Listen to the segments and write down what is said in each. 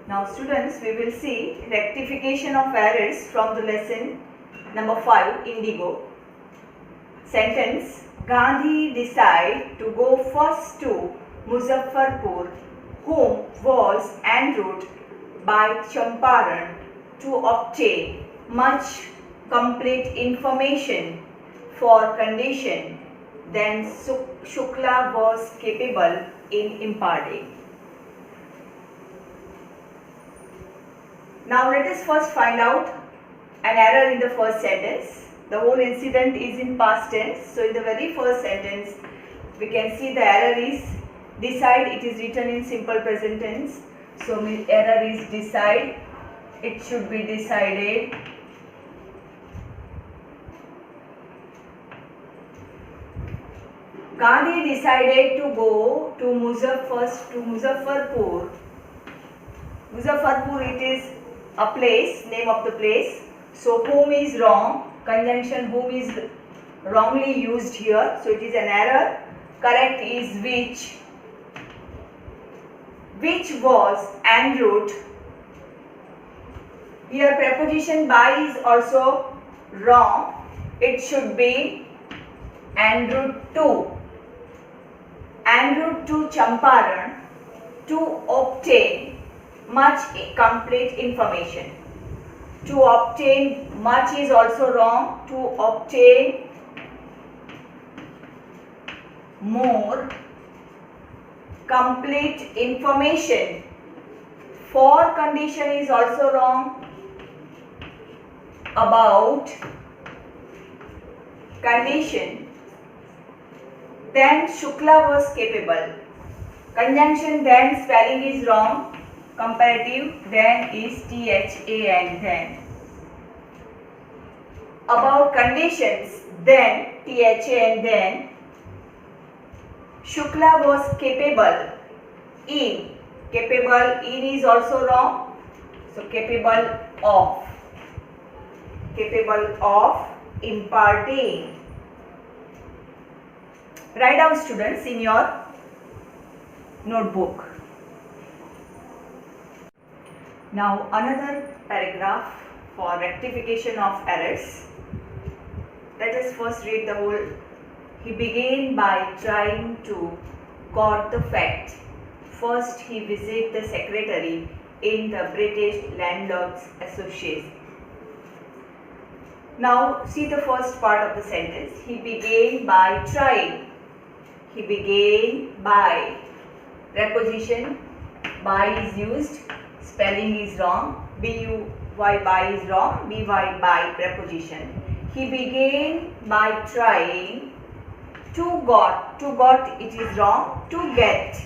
Now students, we will see rectification of errors from the lesson number 5, Indigo. Sentence: Gandhi decided to go first to Muzaffarpur, whom was en route by Champaran to obtain much complete information for condition than Shukla was capable in imparting. Now let us first find out an error in the first sentence. The whole incident is in past tense. So in the very first sentence, we can see the error is decide. It is written in simple present tense. So error is decide. It should be decided. Gandhi decided to go to Muzaffarpur. Muzaffarpur, it is a place, name of the place. So whom is wrong. Conjunction whom is wrongly used here. So it is an error. Correct is which. Which was en route. Here preposition by is also wrong. It should be en route to. En route to Champaran to obtain much complete information. To obtain much is also wrong. To obtain more complete information for condition is also wrong. About condition then Shukla was capable. Conjunction then spelling is wrong. Comparative then is THAN then. About conditions then THAN then. Shukla was capable in. Capable in is also wrong. So capable of. Capable of imparting. Write down students in your notebook. Now another paragraph for rectification of errors. Let us first read the whole. He began by trying to got the fact. First he visited the secretary in the British Landlords Association. Now see the first part of the sentence. He began by trying. He began by. Preposition by is used. Spelling is wrong. B-U-Y by is wrong. B-Y by preposition. He began by trying to got. To got it is wrong. To get.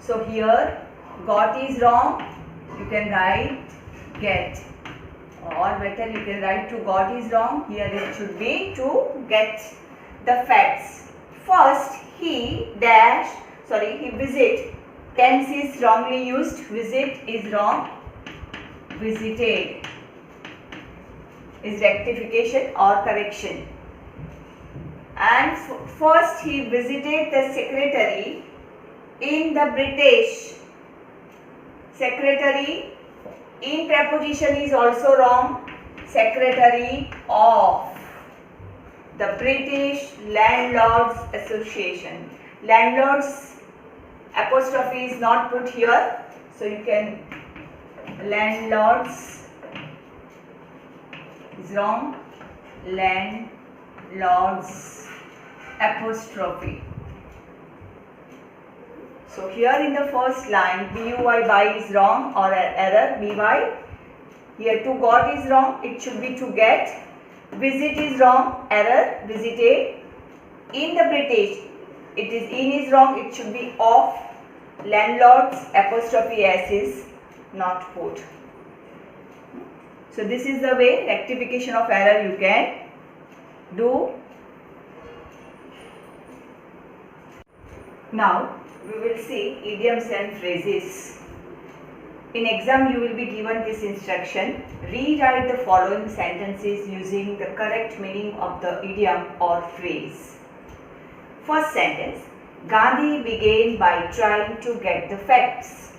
So here got is wrong. You can write get. Or better you can write to got is wrong. Here it should be to get the facts. First he visit. Tense is wrongly used. Visit is wrong. Visited is rectification or correction. And first he visited the secretary in the British. Secretary in preposition is also wrong. Secretary of the British Landlords Association. Landlords apostrophe is not put here. So you can landlords is wrong. Landlords apostrophe. So here in the first line BUY by is wrong or error BY. Here to got is wrong. It should be to get. Visit is wrong. Error visited. In the British it is in is wrong. It should be of. Landlords apostrophe S is not put. So this is the way rectification of error you can do. Now we will see idioms and phrases. In exam you will be given this instruction. Rewrite the following sentences using the correct meaning of the idiom or phrase. First sentence. Gandhi began by trying to get the facts.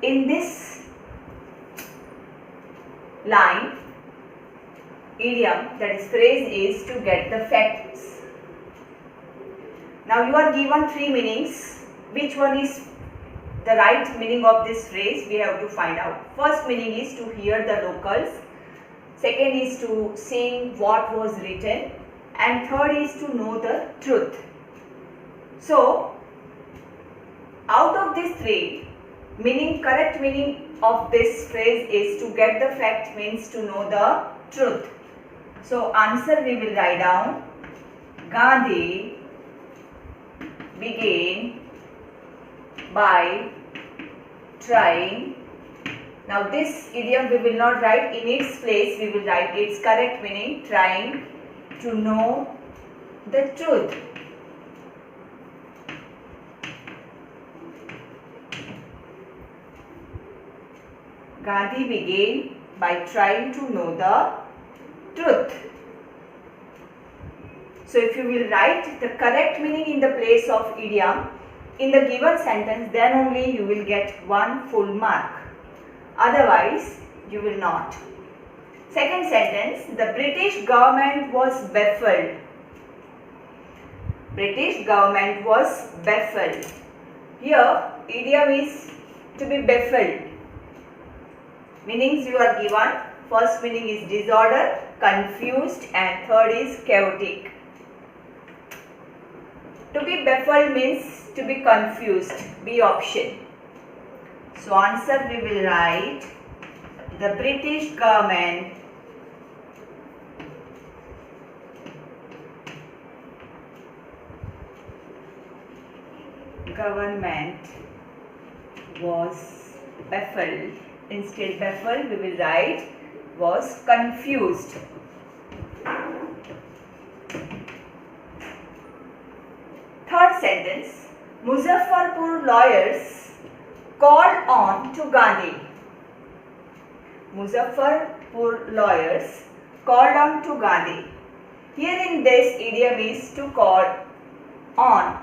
In this line, idiom, that is phrase, is to get the facts. Now you are given three meanings. Which one is the right meaning of this phrase? We have to find out. First meaning is to hear the locals. Second is to sing what was written. And third is to know the truth. So, out of these three, correct meaning of this phrase is to get the fact, means to know the truth. So, answer we will write down. Gandhi began by trying. Now this idiom we will not write, in its place we will write its correct meaning, trying to know the truth. Gandhi began by trying to know the truth. So if you will write the correct meaning in the place of idiom in the given sentence, then only you will get 1 full mark. Otherwise, you will not. Second sentence, the British government was baffled. British government was baffled. Here, idiom is to be baffled. Meanings you are given. First meaning is disorder, confused, and third is chaotic. To be baffled means to be confused. B option. So answer we will write, the British government was baffled. Instead baffled we will write was confused. Third sentence, Muzaffarpur lawyers called on to Gandhi. Muzaffarpur lawyers called on to Gandhi. Here in this idiom is to call on.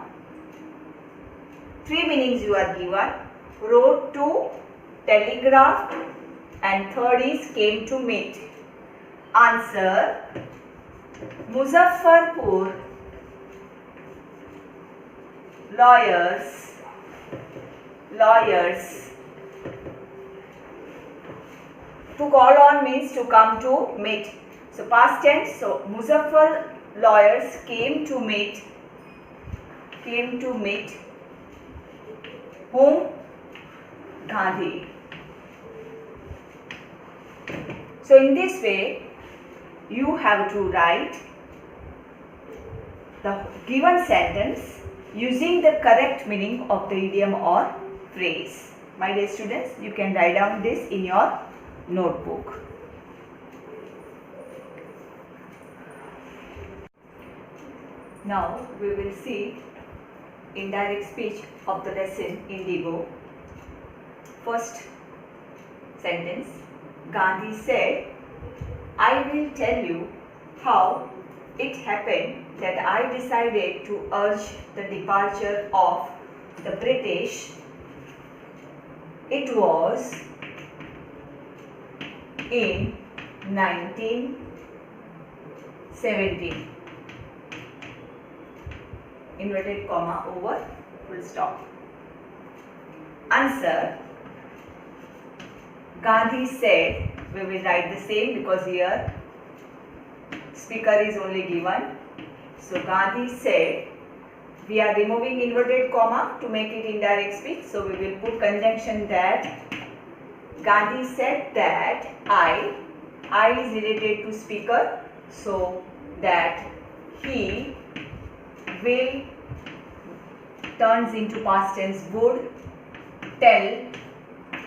Three meanings you are given. Wrote to, telegraphed, and third is came to meet. Answer, Muzaffarpur lawyers to call on means to come to meet. So past tense, so Muzaffar lawyers came to meet whom? Gandhi. So in this way you have to write the given sentence using the correct meaning of the idiom or phrase. My dear students, you can write down this in your notebook. Now we will see indirect speech of the lesson Indigo. First sentence, Gandhi said, I will tell you how it happened that I decided to urge the departure of the British. It was in 1917. Inverted comma over full stop. Answer, Gandhi said, we will write the same because here speaker is only given. So Gandhi said, we are removing inverted comma to make it indirect speech. So we will put conjunction that. Gandhi said that I is related to speaker, so that he will turns into past tense would. Tell,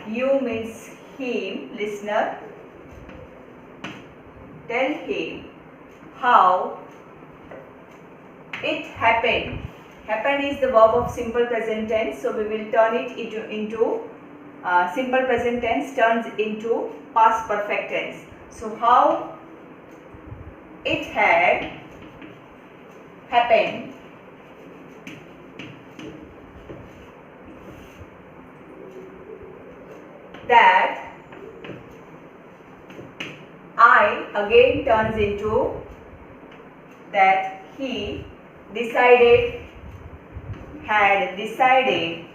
you means him, listener. Tell him how it happened. Happened is the verb of simple present tense, so we will turn it into simple present tense turns into past perfect tense. So how it had happened that I again turns into that he decided, had decided.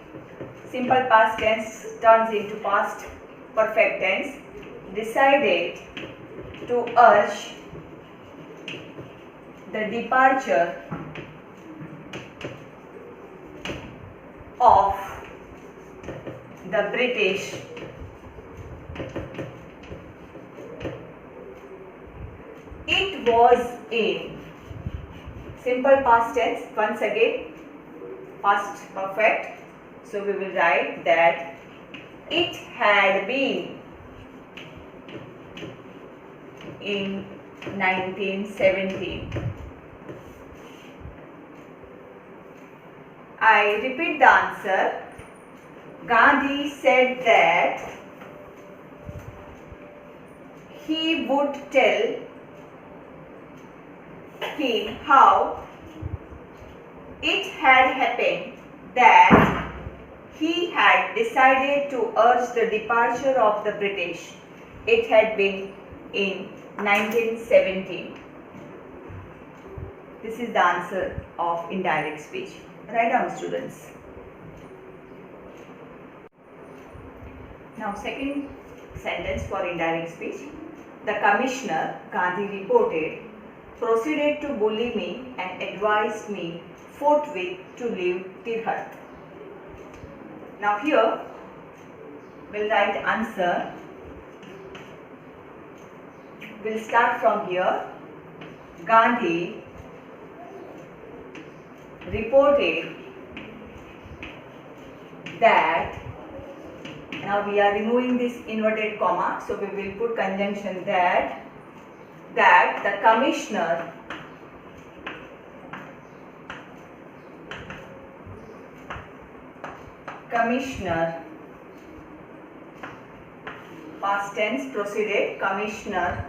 Simple past tense turns into past perfect tense. Decided to urge the departure of the British it was in simple past tense, once again past perfect, so we will write that it had been in 1917. I repeat the answer. Gandhi said that he would tell him how it had happened that he had decided to urge the departure of the British. It had been in 1917. This is the answer of indirect speech. Write down, students. Now, second sentence for indirect speech. The commissioner, Gandhi reported, proceeded to bully me and advised me forthwith to leave Tirhat. Now here, we'll write answer. We'll start from here. Gandhi reported that, now we are removing this inverted comma, so we will put conjunction that the commissioner past tense proceeded, commissioner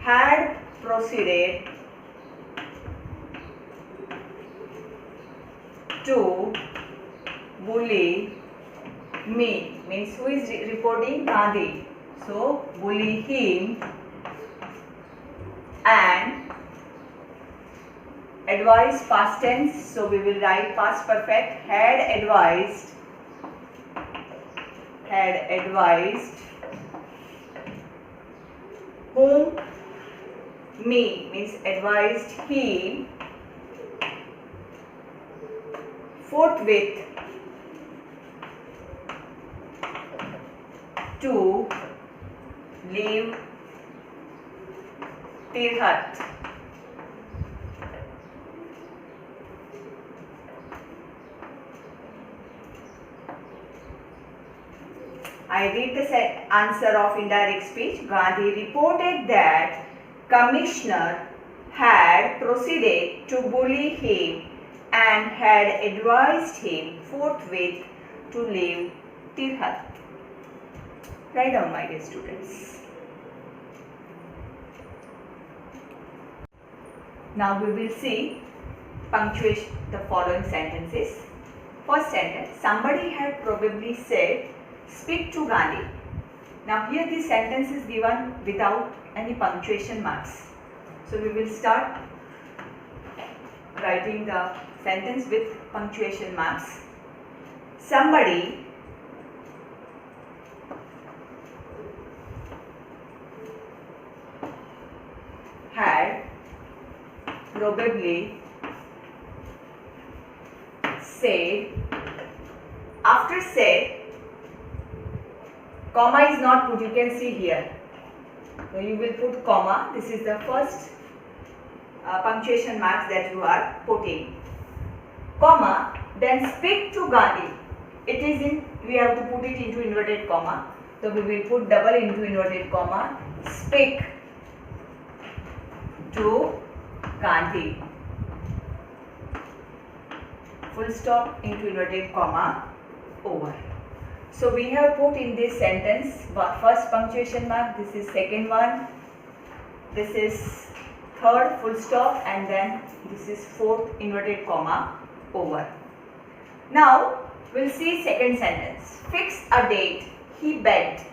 had proceeded to bully me, means who is reporting? Gandhi. So bully him and advise past tense, so we will write past perfect, had advised whom? Me, means advised him forthwith to leave Tirhat. I read the answer of indirect speech. Gandhi reported that commissioner had proceeded to bully him and had advised him forthwith to leave Tirhat. Write down, my dear students. Now we will see punctuation the following sentences. First sentence, somebody had probably said, speak to Gandhi. Now here this sentence is given without any punctuation marks. So we will start writing the sentence with punctuation marks. Somebody had probably said, after said, comma is not put, you can see here. So you will put comma, this is the first punctuation marks that you are putting. Comma, then speak to Gandhi. It is in, we have to put it into inverted comma. So we will put double into inverted comma, speak to Gandhi. Full stop into inverted comma, over. So we have put in this sentence first punctuation mark, this is second one, this is third full stop, and then this is fourth inverted comma, over. Now we'll see second sentence. Fix a date, he begged,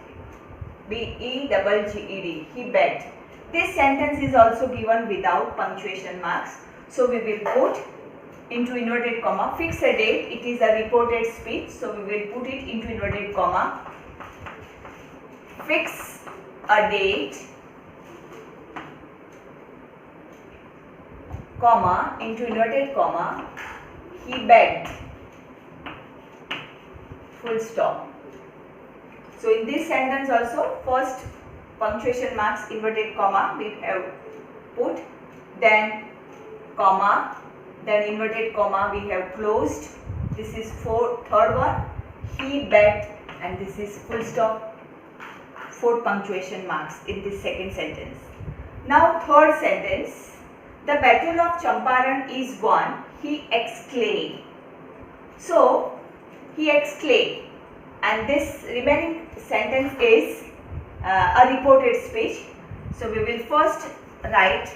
B-E-G-G-E-D, he begged. this sentence is also given without punctuation marks. So we will put into inverted comma, fix a date, it is a reported speech, so we will put it into inverted comma. Fix a date, comma, into inverted comma, he begged, full stop. So in this sentence also, first punctuation marks, inverted comma we have put, then comma, then inverted comma we have closed. This is third one, he begged, and this is full stop. 4 punctuation marks in this second sentence. Now third sentence, the battle of Champaran is won, he exclaimed. So he exclaimed, and this remaining sentence is a reported speech. So we will first write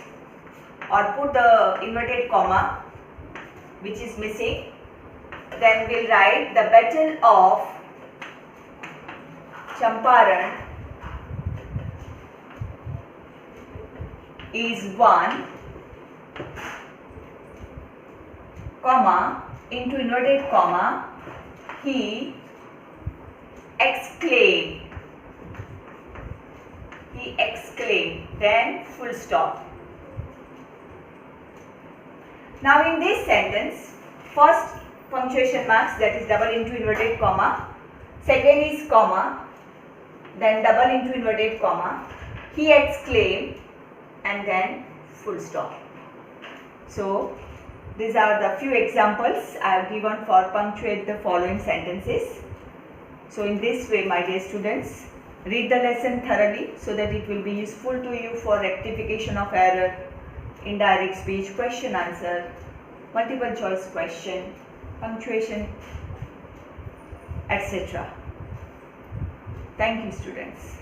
or put the inverted comma which is missing, then we will write the battle of Champaran is won, comma, into inverted comma, he exclaimed, then full stop. Now in this sentence, first punctuation marks, that is double into inverted comma, second is comma, then double into inverted comma, he exclaimed, and then full stop. So these are the few examples I have given for punctuate the following sentences. So in this way, my dear students, read the lesson thoroughly so that it will be useful to you for rectification of error, indirect speech, question answer, multiple choice question, punctuation, etc. Thank you, students.